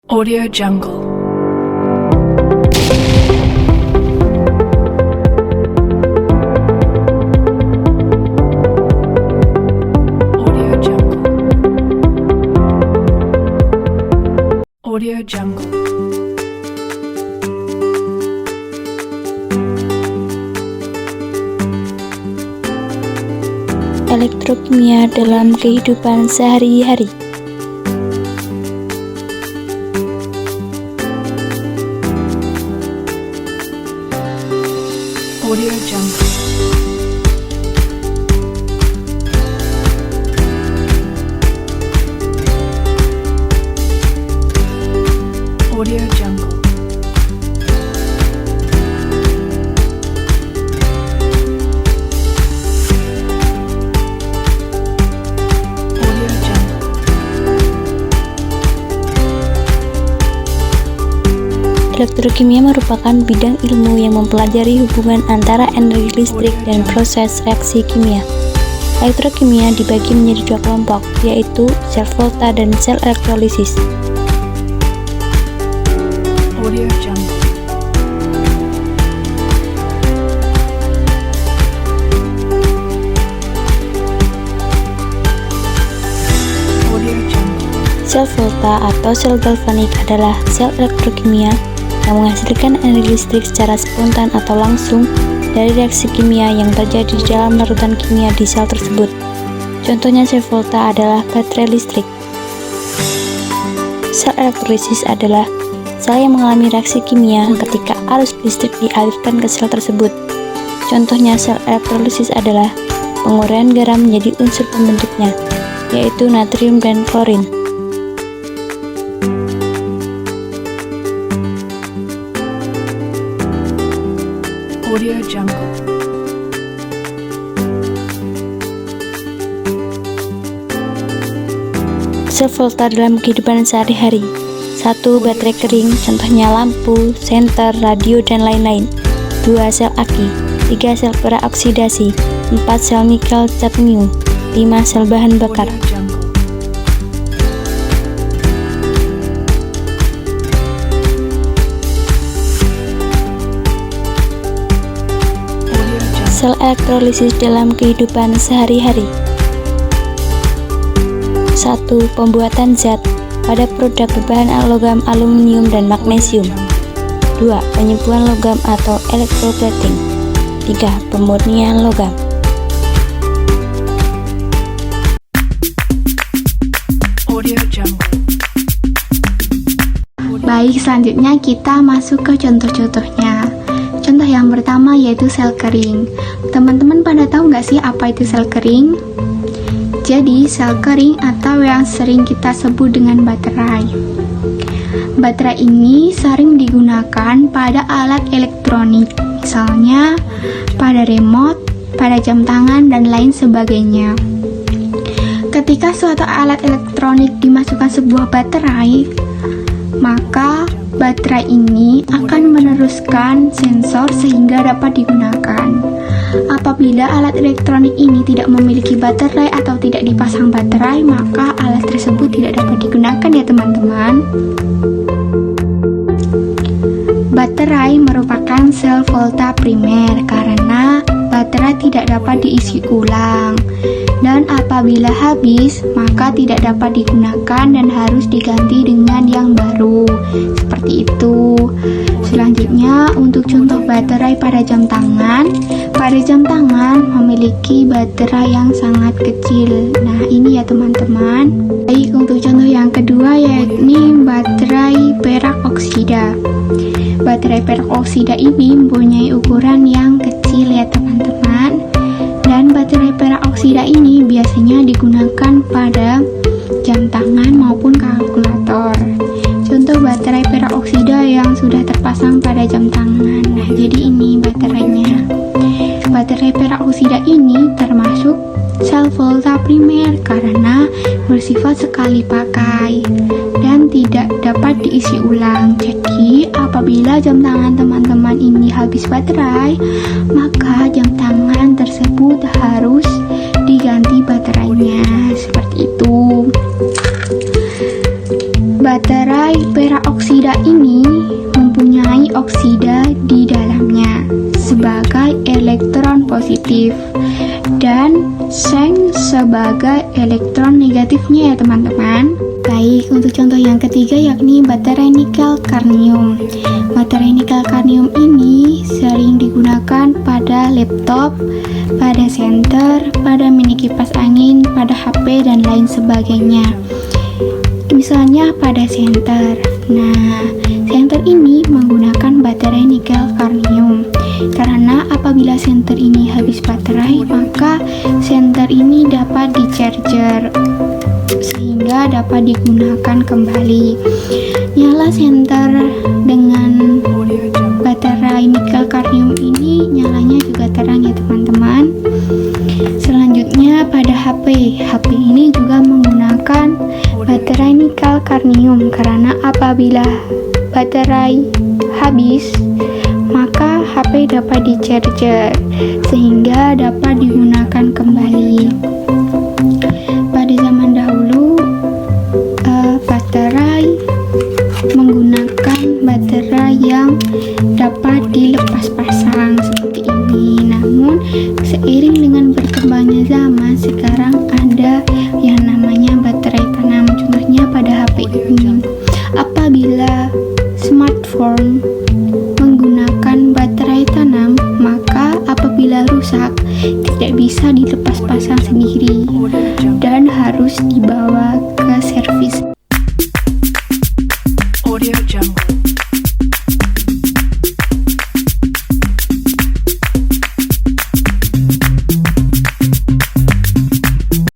Audio Jungle. Audio Jungle. Audio Jungle. Elektrokimia dalam kehidupan sehari-hari. Audio Jungle. Audio Jungle. Audio Jungle. Elektrokimia merupakan bidang ilmu yang mempelajari hubungan antara energi listrik dan proses reaksi kimia. Elektrokimia dibagi menjadi dua kelompok, yaitu sel volta dan sel elektrolisis. Audio Jungle. Audio Jungle. Sel volta atau sel galvanik adalah sel elektrokimia yang menghasilkan energi listrik secara spontan atau langsung dari reaksi kimia yang terjadi di dalam larutan kimia di sel tersebut. Contohnya sel volta adalah baterai listrik. Sel elektrolisis adalah sel yang mengalami reaksi kimia ketika arus listrik dialirkan ke sel tersebut. Contohnya sel elektrolisis adalah penguraian garam menjadi unsur pembentuknya, yaitu natrium dan klorin. Audio Jungle. Sel volta dalam kehidupan sehari-hari. 1. Baterai kering, contohnya lampu, senter, radio, dan lain-lain. 2. Sel aki. 3. Sel perakoksidasi. 4. Sel nikel cadmium. 5. Sel bahan bakar. Audio Jungle. Audio Jungle. Sel elektrolisis dalam kehidupan sehari-hari. 1. Pembuatan zat pada produk berbahan logam aluminium dan magnesium. 2. Penyembuhan logam atau electroplating. 3. Pemurnian logam. Audio Jungle. Baik, selanjutnya kita masuk ke contoh-contohnya. Contoh yang pertama yaitu sel kering. Teman-teman pada tahu nggak sih apa itu sel kering? Jadi, sel kering atau yang sering kita sebut dengan baterai. Baterai ini sering digunakan pada alat elektronik, misalnya pada remote, pada jam tangan, dan lain sebagainya. Ketika suatu alat elektronik dimasukkan sebuah baterai, maka baterai ini akan meneruskan sensor sehingga dapat digunakan. Apabila alat elektronik ini tidak memiliki baterai atau tidak dipasang baterai, maka alat tersebut tidak dapat digunakan ya teman-teman. Baterai merupakan sel volta primer karena baterai tidak dapat diisi ulang. Dan apabila habis, maka tidak dapat digunakan dan harus diganti dengan yang baru. Seperti itu. Selanjutnya, untuk contoh baterai pada jam tangan. Pada jam tangan memiliki baterai yang sangat kecil. Nah, ini ya teman-teman. Baik, untuk contoh yang kedua yakni baterai perak oksida. Baterai perak oksida ini mempunyai ukuran yang kecil ya teman-teman. Dan baterai perak oksida ini biasanya digunakan pada jam tangan maupun kalkulator. Contoh baterai perak oksida yang sudah terpasang pada jam tangan. Nah, jadi ini baterainya. Baterai perak oksida ini termasuk sel volta primer karena bersifat sekali pakai dan tidak dapat diisi ulang. Jadi, apabila jam tangan teman-teman ini habis baterai, maka jam tangan tersebut harus diganti baterainya. Seperti itu. Baterai Peroksida ini mempunyai oksida di dalamnya sebagai elektron positif dan seng sebagai elektron negatifnya ya teman-teman. Baik, untuk contoh yang ketiga yakni baterai nikel karnium. Baterai nikel karnium ini sering digunakan pada laptop, pada senter, pada mini kipas angin, pada HP dan lain sebagainya. Misalnya pada senter. Nah, senter ini menggunakan baterai nikel karnium. Karena apabila senter ini habis baterai, maka senter ini dapat di-charger sehingga dapat digunakan kembali. Nyala senter dengan baterai nikel karnium ini nyalanya juga terang ya teman-teman. Selanjutnya pada HP. HP ini juga menggunakan baterai nikel karnium karena apabila baterai habis maka HP dapat di-charger sehingga dapat digunakan kembali. Pada zaman dahulu baterai menggunakan baterai yang dapat dilepas pasang seperti ini. Namun seiring dengan berkembangnya zaman, sekarang ada yang namanya baterai tanam. Contohnya pada HP ini. Apabila smartphone menggunakan baterai tanam, maka apabila rusak tidak bisa dilepas pasang sendiri dan harus dibawa